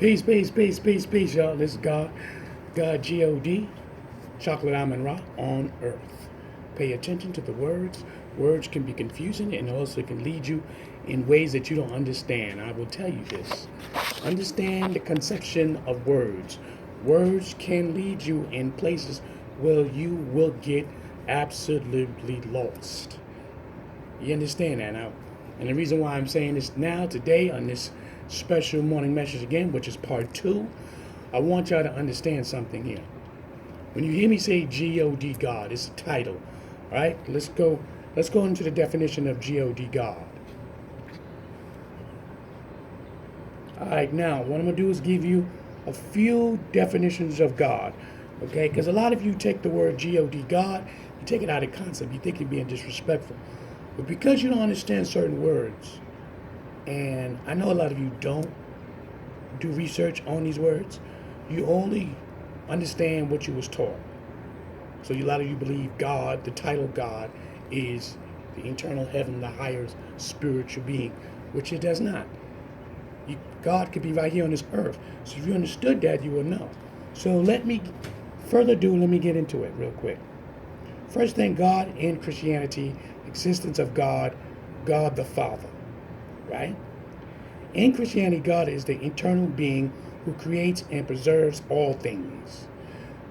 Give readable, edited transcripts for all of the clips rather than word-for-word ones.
Peace, y'all. This is God G-O-D, Chocolate Amun Ra on earth. Pay attention to the words. Words can be confusing and also can lead you in ways that you don't understand. I will tell you this. Understand the conception of words. Words can lead you in places where you will get absolutely lost. You understand that now? And the reason why I'm saying this now, today, on this special morning message again, which is part 2, I want y'all to understand something here. When you hear me say G-O-D, God, it's a title. All right? Let's go into the definition of G-O-D, God. All right, now, what I'm going to do is give you a few definitions of God. Okay? Because a lot of you take the word G-O-D, God, you take it out of concept. You think you're being disrespectful. But because you don't understand certain words, and I know a lot of you don't do research on these words, you only understand what you was taught. So a lot of you believe God, the title God, is the eternal heaven, the higher spiritual being, which it does not. God could be right here on this earth. So if you understood that, you will know. So let me get into it real quick. First thing, God in Christianity, existence of God, God the Father, right? In Christianity, God is the eternal being who creates and preserves all things.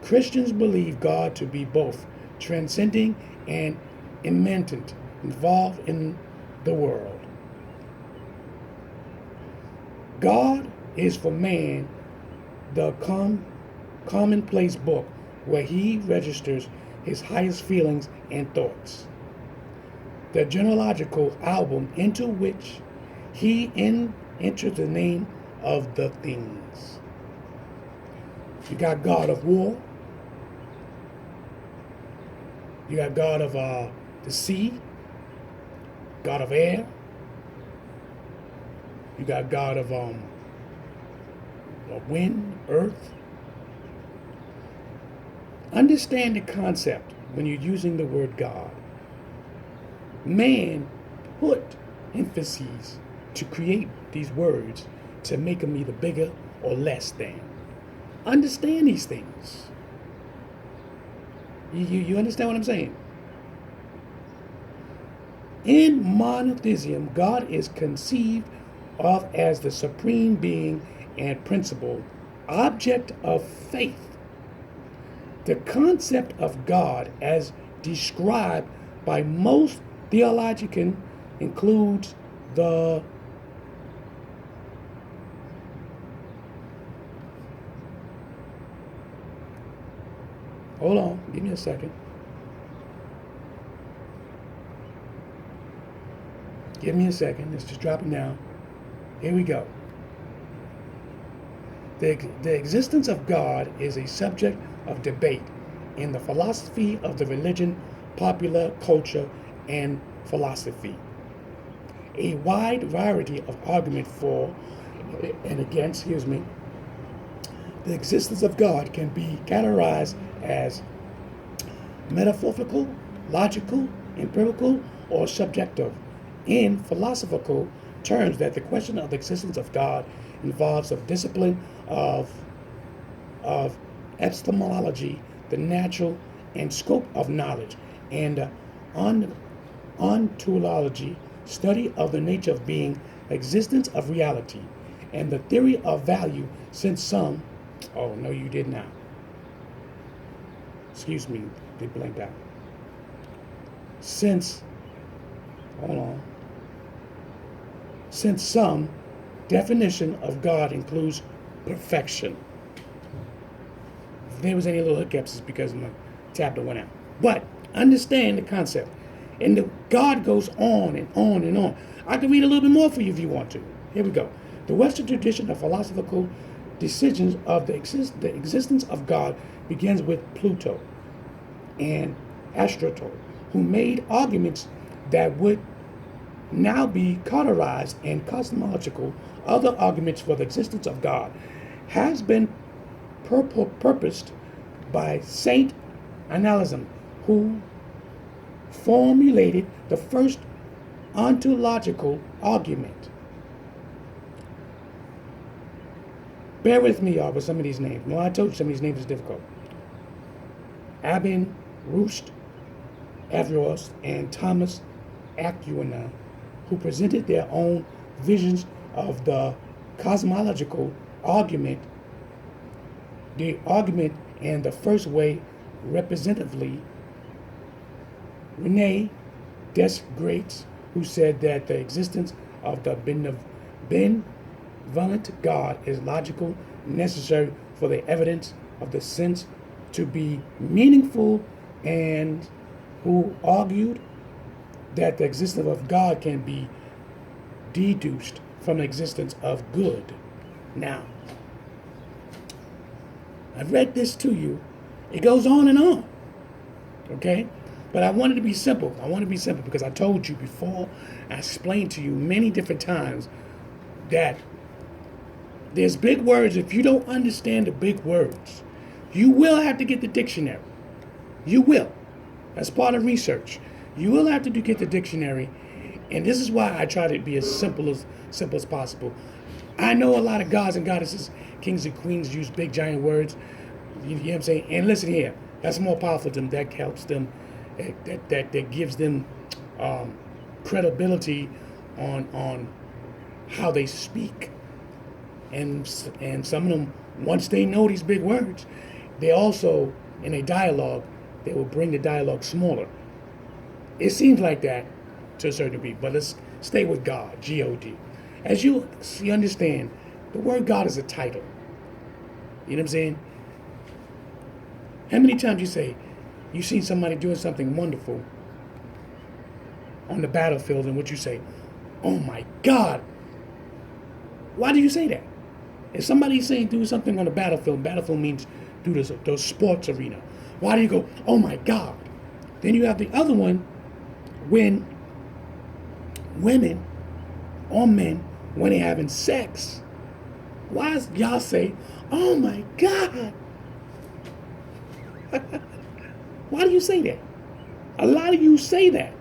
Christians believe God to be both transcending and immanent, involved in the world. God is for man the commonplace book where he registers his highest feelings and thoughts. The genealogical album into which he enters the name of the things. You got God of war. You got God of the sea, God of air. You got God of wind, earth. Understand the concept when you're using the word God. Man put emphases to create these words to make them either bigger or less than. Understand these things. You understand what I'm saying? In monotheism, God is conceived of as the supreme being and principle, object of faith. The concept of God as described by most theologians includes the hold on, give me a second. Give me a second. Let's just drop it down. Here we go. The existence of God is a subject of debate in the philosophy of the religion, popular culture, and philosophy. A wide variety of argument for and against, the existence of God can be categorized as metaphysical, logical, empirical, or subjective. In philosophical terms, that the question of the existence of God involves a discipline of epistemology, the natural and scope of knowledge, and ontology, study of the nature of being, existence of reality, and the theory of value, since some, oh no you did not, excuse me, they blanked out, since some definition of God includes perfection. If there was any little hiccups, it's because my tablet went out. But understand the concept. And God goes on and on and on. I can read a little bit more for you if you want to. Here we go. The Western tradition of philosophical decisions of the existence of God begins with Plato and Aristotle, who made arguments that would now be cauterized and cosmological. Other arguments for the existence of God has been purposed by Saint Anselm, who formulated the first ontological argument. Bear with me, y'all, with some of these names. Well, I told you some of these names is difficult. Amun Ra, and Thomas Aquinas, who presented their own visions of the cosmological argument, and the first way representatively. Rene Descartes, who said that the existence of the benevolent God is logical, necessary for the evidence of the sense to be meaningful, and who argued that the existence of God can be deduced from the existence of good. Now, I've read this to you. It goes on and on. Okay? But I wanted to be simple. I want to be simple because I told you before, I explained to you many different times that there's big words. If you don't understand the big words, you will have to get the dictionary. You will. That's part of research. You will have to get the dictionary. And this is why I try to be as simple as possible. I know a lot of gods and goddesses, kings and queens use big giant words. You know what I'm saying? And listen here, that's more powerful to them. That helps them. That gives them credibility on how they speak. And some of them, once they know these big words, they also, in a dialogue, they will bring the dialogue smaller. It seems like that to a certain degree, but let's stay with God, G-O-D. As you understand, the word God is a title. You know what I'm saying? How many times you say, you see somebody doing something wonderful on the battlefield, and what you say, oh my God. Why do you say that? If somebody's saying do something on the battlefield means do those sports arena. Why do you go, oh my God? Then you have the other one when women or men, when they're having sex, why does y'all say, oh my God? Why do you say that? A lot of you say that.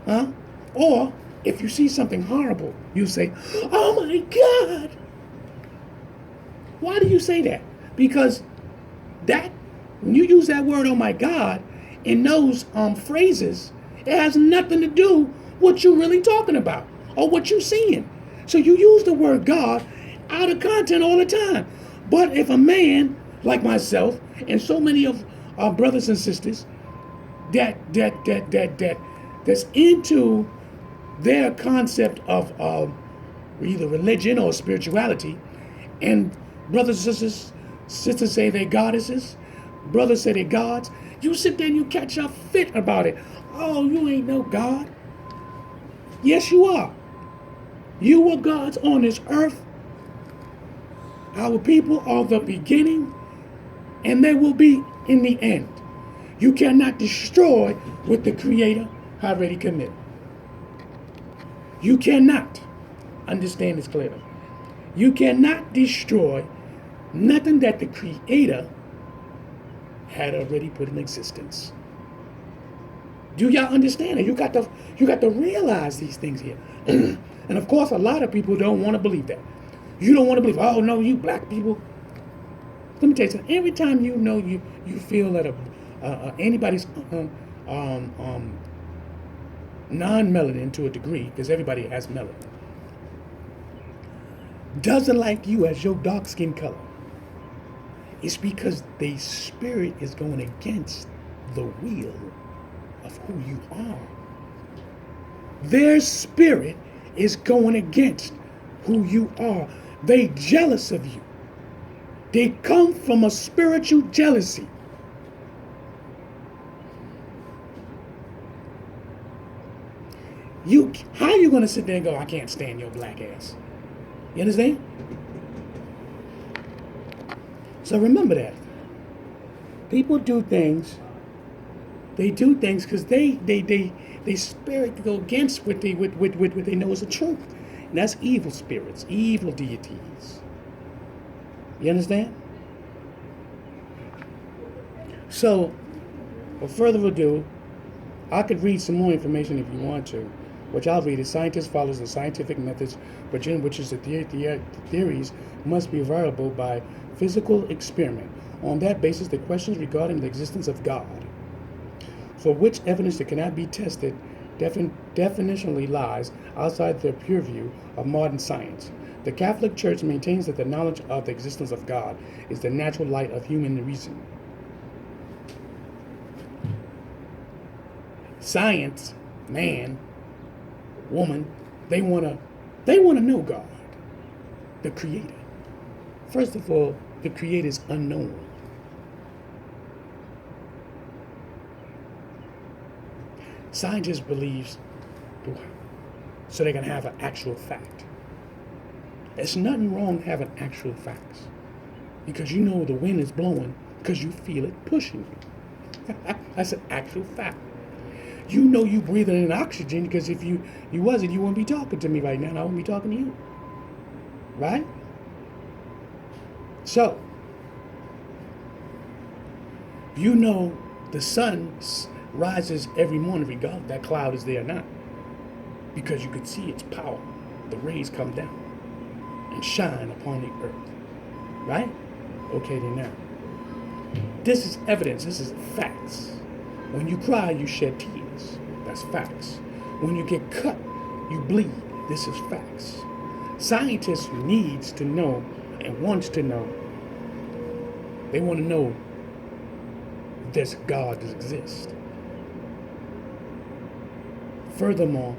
Huh? Or if you see something horrible, you say, oh my God. Why do you say that? Because when you use that word, oh my God, in those phrases, it has nothing to do with what you're really talking about or what you're seeing. So you use the word God out of content all the time. But if a man like myself and so many of our brothers and sisters that's into their concept of either religion or spirituality, and brothers and sisters say they're goddesses, brothers say they're gods, you sit there and you catch a fit about it. Oh, you ain't no God. Yes, you are. You were gods on this earth. Our people are the beginning, and they will be in the end. You cannot destroy what the Creator already committed. You cannot, understand this clearly, you cannot destroy nothing that the Creator had already put in existence. Do y'all understand it? You got to realize these things here. And of course, a lot of people don't want to believe that. You don't want to believe, oh no, you black people. Let me tell you something. Every time you know you feel that anybody's non-melanin to a degree, because everybody has melanin, doesn't like you as your dark skin color, it's because their spirit is going against the will of who you are. Their spirit is going against who you are. They jealous of you. They come from a spiritual jealousy. How are you going to sit there and go, I can't stand your black ass? You understand? So remember that. People do things. They do things because they spirit go against what they know is the truth. And that's evil spirits, evil deities. You understand? So, without further ado, I could read some more information if you want to. which I'll read is scientists follows the scientific methods, but in which is the theories must be verifiable by physical experiment. On that basis, the questions regarding the existence of God, for which evidence that cannot be tested, definitionally lies outside the purview of modern science. The Catholic Church maintains that the knowledge of the existence of God is the natural light of human reason. Science, man, woman, they wanna know God, the Creator. First of all, the Creator is unknown. Scientists believes so they can have an actual fact. There's nothing wrong having actual facts, because you know the wind is blowing because you feel it pushing you. That's an actual fact. You know you breathing in oxygen because if you wasn't, you wouldn't be talking to me right now, and I wouldn't be talking to you. Right? So, you know the sun rises every morning regardless if that cloud is there or not, because you could see its power. The rays come down and shine upon the earth. Right? Okay, then now. This is evidence. This is facts. When you cry, you shed tears. That's facts. When you get cut, you bleed. This is facts. Scientists needs to know and wants to know. They want to know this God does exist. Furthermore,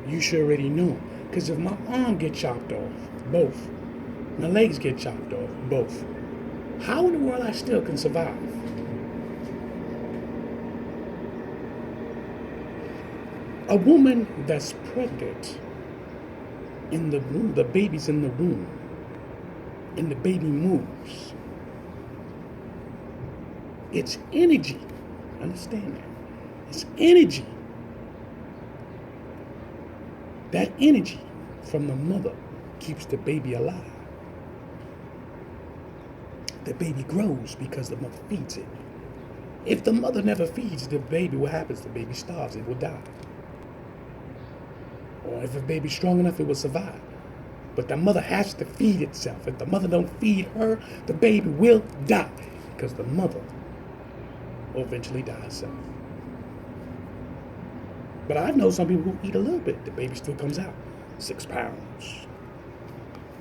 you should already know. Because if my arm get chopped off, both. My legs get chopped off, both. How in the world I still can survive? A woman that's pregnant, in the womb, the baby's in the womb, and the baby moves. It's energy. Understand that. It's energy. That energy from the mother keeps the baby alive. The baby grows because the mother feeds it. If the mother never feeds the baby, what happens? The baby starves, it will die. Or if a baby's strong enough, it will survive. But the mother has to feed itself. If the mother don't feed her, the baby will die, because the mother will eventually die herself. But I know some people who eat a little bit, the baby still comes out 6 pounds.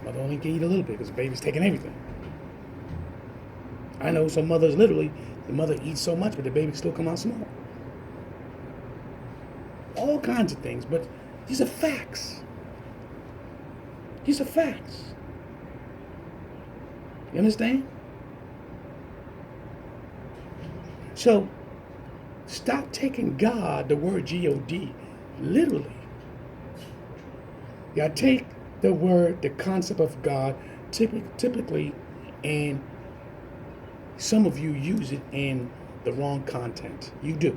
Mother only can eat a little bit because the baby's taking everything. I know some mothers literally, the mother eats so much, but the baby still come out small. All kinds of things, but these are facts. These are facts. You understand? So, stop taking God, the word G-O-D, literally. Y'all take the word, the concept of God, typically, and some of you use it in the wrong content. You do.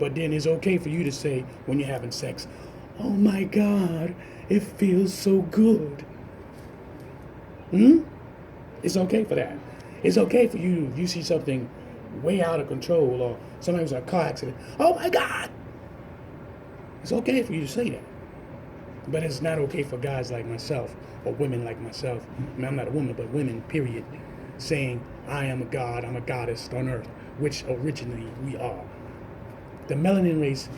But then it's okay for you to say when you're having sex, oh my God, it feels so good. It's okay for that. It's okay for you if you see something way out of control or somebody was in a car accident. Oh my God! It's okay for you to say that. But it's not okay for guys like myself or women like myself. I mean, I'm not a woman, but women, period, saying, I am a god, I'm a goddess on earth, which originally we are. The melanin race,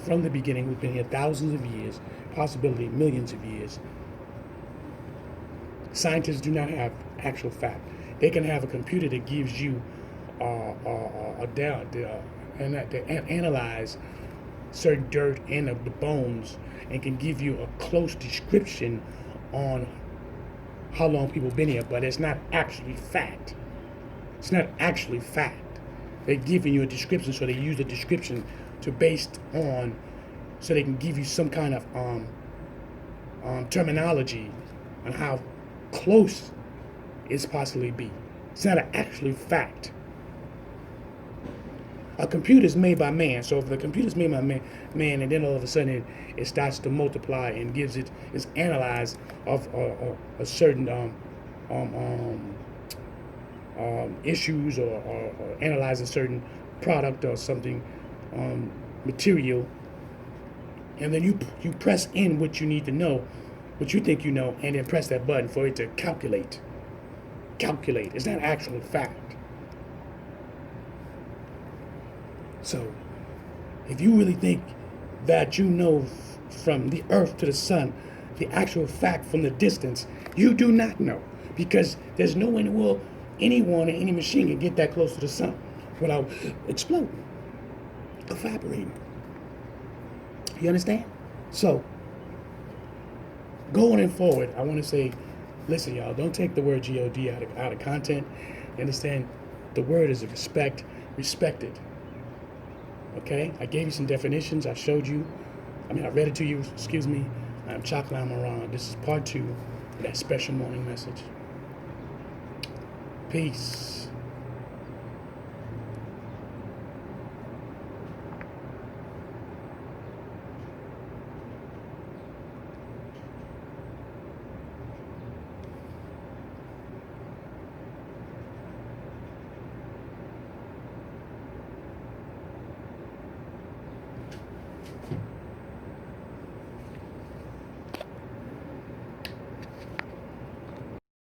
from the beginning, we've been here thousands of years, possibly millions of years. Scientists do not have actual fact. They can have a computer that gives you analyze certain dirt and the bones and can give you a close description on how long people been here, but it's not actually fact. It's not actually fact. They're giving you a description, so they use the description to based on, so they can give you some kind of terminology on how close it's possibly be. It's not an actual fact. A computer is made by man, so if the computer is made by man, and then all of a sudden it starts to multiply and gives it, it's analyzed of a certain issues or analyze a certain product or something, material, and then you press in what you need to know, what you think you know, and then press that button for it to calculate. Calculate. It's not actual fact. So, if you really think that you know from the earth to the sun, the actual fact from the distance, you do not know. Because there's no way in the world anyone or any machine can get that close to the sun without exploding, evaporating. You understand? So, going forward, I want to say, listen, y'all, don't take the word G-O-D out of content. You understand? The word is respected. Okay? I gave you some definitions. I read it to you, excuse me. I'm Chocolate Amun Ra. This is part 2 of that special morning message. Peace.